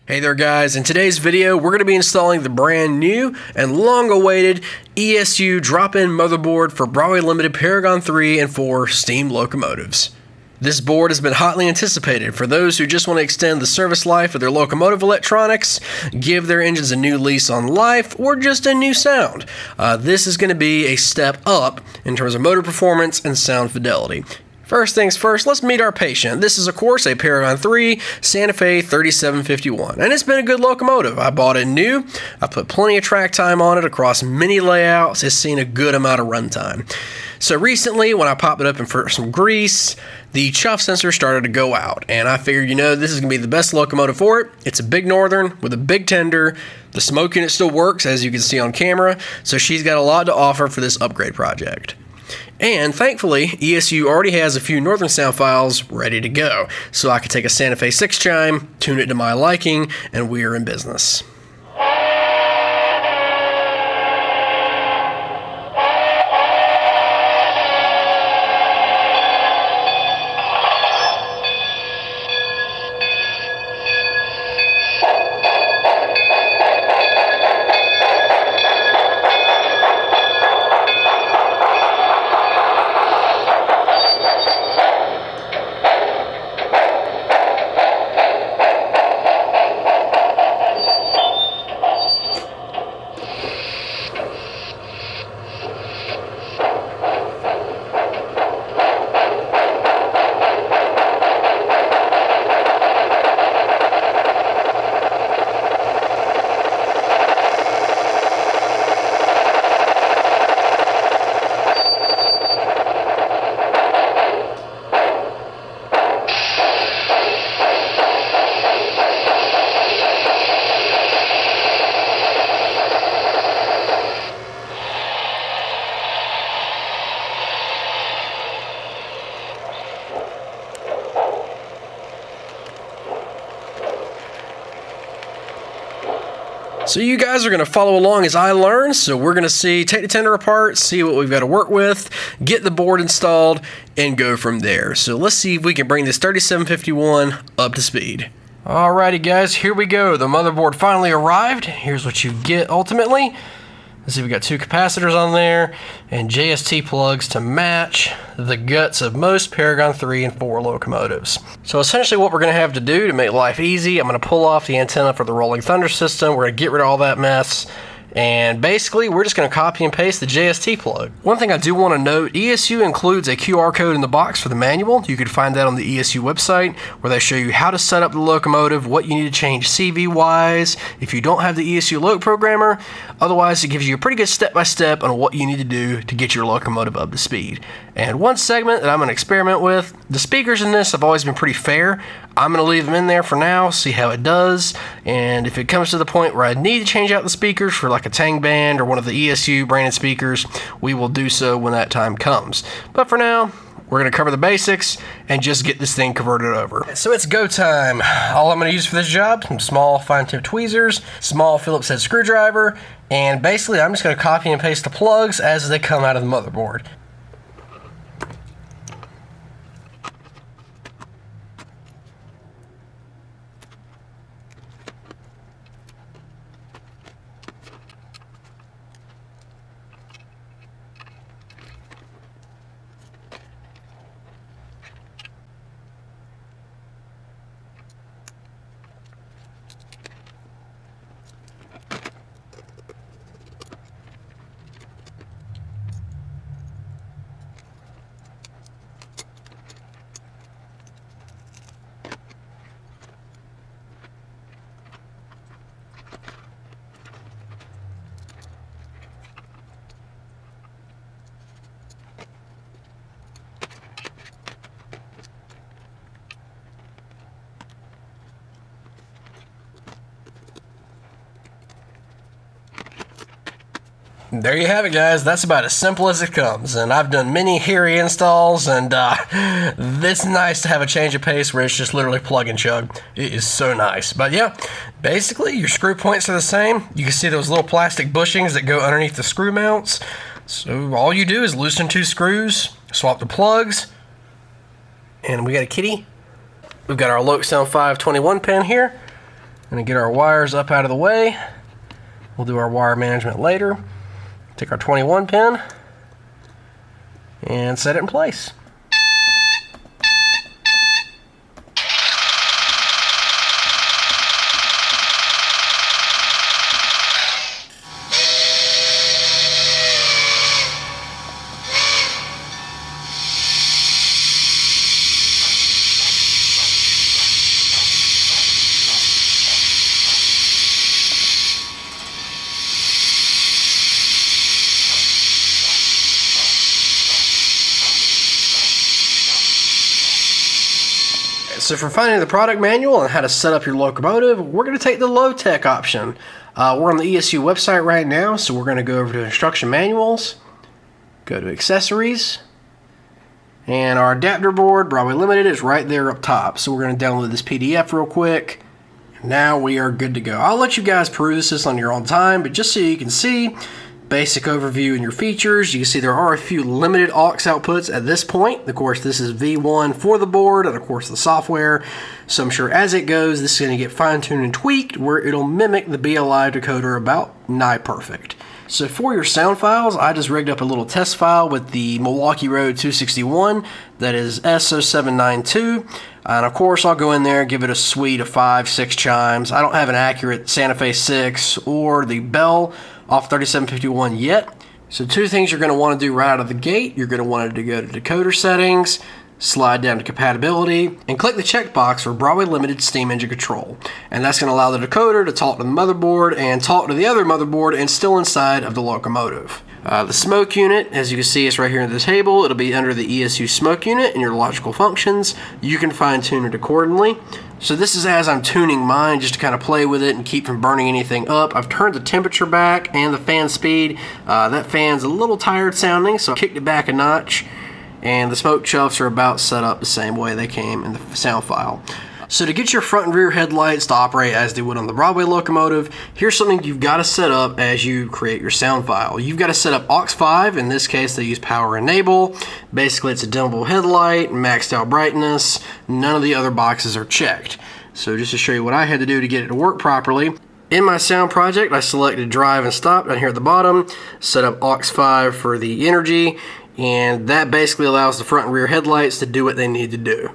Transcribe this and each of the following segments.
Hey there guys, in today's video we're going to be installing the brand new and long awaited ESU drop-in motherboard for Broadway Limited Paragon 3 and 4 steam locomotives. This board has been hotly anticipated for those who just want to extend the service life of their locomotive electronics, give their engines a new lease on life, or just a new sound. This is going to be a step up in terms of motor performance and sound fidelity. First things first, let's meet our patient. This is, of course, a Paragon 3 Santa Fe 3751, and it's been a good locomotive. I bought it new. I put plenty of track time on it across many layouts. It's seen a good amount of runtime. So recently, when I popped it up in for some grease, the chuff sensor started to go out, and I figured, this is going to be the best locomotive for it. It's a big Northern with a big tender. The smoke unit still works, as you can see on camera, so she's got a lot to offer for this upgrade project. And thankfully, ESU already has a few Northern sound files ready to go, so I could take a Santa Fe 6 chime, tune it to my liking, and we are in business. So you guys are going to follow along as I learn, so we're going to take the tender apart, see what we've got to work with, get the board installed, and go from there. So let's see if we can bring this 3751 up to speed. Alrighty guys, here we go. The motherboard finally arrived. Here's what you get ultimately. Let's see, we got two capacitors on there and JST plugs to match the guts of most Paragon 3 and 4 locomotives. So essentially what we're going to have to do to make life easy, I'm going to pull off the antenna for the rolling thunder system. We're going to get rid of all that mess. And basically, we're just going to copy and paste the JST plug. One thing I do want to note, ESU includes a QR code in the box for the manual. You can find that on the ESU website, where they show you how to set up the locomotive, what you need to change CV-wise, if you don't have the ESU Loc programmer. Otherwise, it gives you a pretty good step-by-step on what you need to do to get your locomotive up to speed. And one segment that I'm going to experiment with, the speakers in this have always been pretty fair. I'm going to leave them in there for now, see how it does, and if it comes to the point where I need to change out the speakers for like a Tang band or one of the ESU branded speakers, we will do so when that time comes. But for now, we're going to cover the basics and just get this thing converted over. So it's go time. All I'm going to use for this job, some small fine-tip tweezers, small Phillips head screwdriver, and basically I'm just going to copy and paste the plugs as they come out of the motherboard. There you have it, guys. That's about as simple as it comes, and I've done many hairy installs, and it's nice to have a change of pace where it's just literally plug and chug. It is so nice. But yeah, basically your screw points are the same. You can see those little plastic bushings that go underneath the screw mounts. So all you do is loosen two screws, swap the plugs, and we got a kitty. We've got our Loksound 521 pin here. Gonna get our wires up out of the way. We'll do our wire management later. Take our 21 pin and set it in place. So for finding the product manual on how to set up your locomotive, we're going to take the low-tech option. We're on the ESU website right now, so we're going to go over to instruction manuals, go to accessories, and our adapter board, Broadway Limited, is right there up top. So we're going to download this PDF real quick. Now we are good to go. I'll let you guys peruse this on your own time, but just so you can see, basic overview and your features. You can see there are a few limited aux outputs at this point. Of course, this is V1 for the board and of course the software. So I'm sure as it goes, this is going to get fine-tuned and tweaked where it'll mimic the BLI decoder about nigh perfect. So for your sound files, I just rigged up a little test file with the Milwaukee Road 261 that is S0792. And of course, I'll go in there and give it a suite of 5-6 chimes. I don't have an accurate Santa Fe 6 or the Bell off 3751 yet. So two things you're going to want to do right out of the gate. You're going to want to go to decoder settings, slide down to compatibility, and click the checkbox for Broadway Limited Steam Engine Control. And that's going to allow the decoder to talk to the motherboard and talk to the other motherboard and still inside of the locomotive. The smoke unit, as you can see, is right here in the table. It'll be under the ESU smoke unit in your logical functions. You can fine tune it accordingly. So this is as I'm tuning mine just to kind of play with it and keep from burning anything up. I've turned the temperature back and the fan speed. That fan's a little tired sounding, so I kicked it back a notch. And the smoke chuffs are about set up the same way they came in the sound file. So to get your front and rear headlights to operate as they would on the Broadway locomotive, here's something you've got to set up as you create your sound file. You've got to set up aux 5. In this case, they use power enable. Basically, it's a dimmable headlight, maxed out brightness. None of the other boxes are checked. So just to show you what I had to do to get it to work properly, in my sound project, I selected drive and stop down here at the bottom, set up aux 5 for the energy, and that basically allows the front and rear headlights to do what they need to do.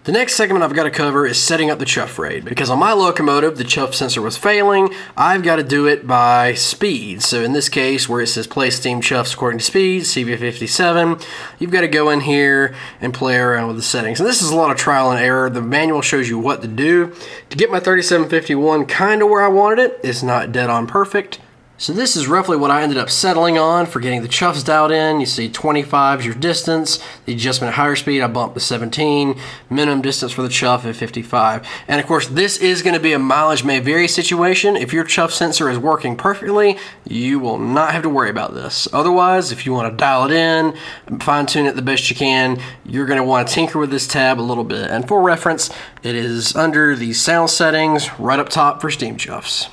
The next segment I've got to cover is setting up the chuff rate. Because on my locomotive, the chuff sensor was failing, I've got to do it by speed. So in this case, where it says play steam chuffs according to speed, CV57, you've got to go in here and play around with the settings. And this is a lot of trial and error. The manual shows you what to do. To get my 3751 kind of where I wanted it, it's not dead on perfect. So this is roughly what I ended up settling on for getting the chuffs dialed in. You see 25 is your distance. The adjustment at higher speed, I bumped to 17. Minimum distance for the chuff at 55. And of course, this is going to be a mileage may vary situation. If your chuff sensor is working perfectly, you will not have to worry about this. Otherwise, if you want to dial it in, fine tune it the best you can, you're going to want to tinker with this tab a little bit. And for reference, it is under the sound settings right up top for steam chuffs.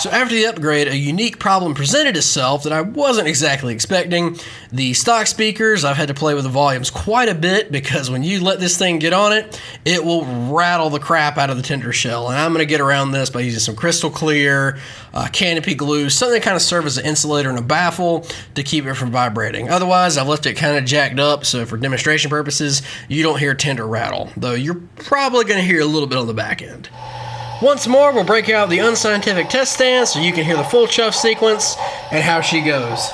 So after the upgrade, a unique problem presented itself that I wasn't exactly expecting. The stock speakers, I've had to play with the volumes quite a bit because when you let this thing get on it, it will rattle the crap out of the tender shell. And I'm going to get around this by using some crystal clear, canopy glue, something that kind of serves as an insulator and a baffle to keep it from vibrating. Otherwise, I've left it kind of jacked up, so for demonstration purposes, you don't hear tender rattle, though you're probably going to hear a little bit on the back end. Once more, we'll break out the unscientific test stand so you can hear the full chuff sequence and how she goes.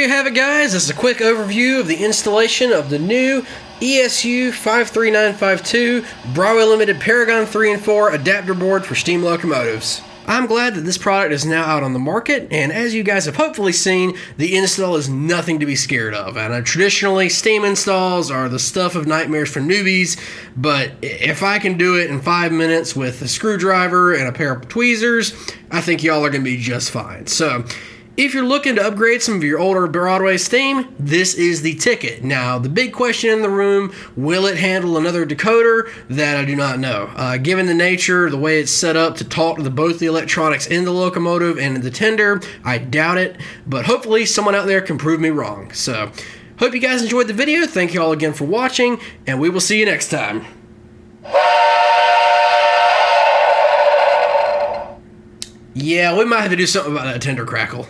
you have it, guys. This is a quick overview of the installation of the new ESU 53952 Broadway Limited Paragon 3 and 4 adapter board for steam locomotives. I'm glad that this product is now out on the market, and as you guys have hopefully seen, the install is nothing to be scared of. And traditionally, steam installs are the stuff of nightmares for newbies, but if I can do it in 5 minutes with a screwdriver and a pair of tweezers, I think y'all are going to be just fine. So, if you're looking to upgrade some of your older Broadway steam, this is the ticket. Now, the big question in the room, will it handle another decoder? That I do not know. Given the nature, the way it's set up to talk to both the electronics in the locomotive and in the tender, I doubt it, but hopefully someone out there can prove me wrong. So, hope you guys enjoyed the video. Thank you all again for watching, and we will see you next time. Yeah, we might have to do something about that tender crackle.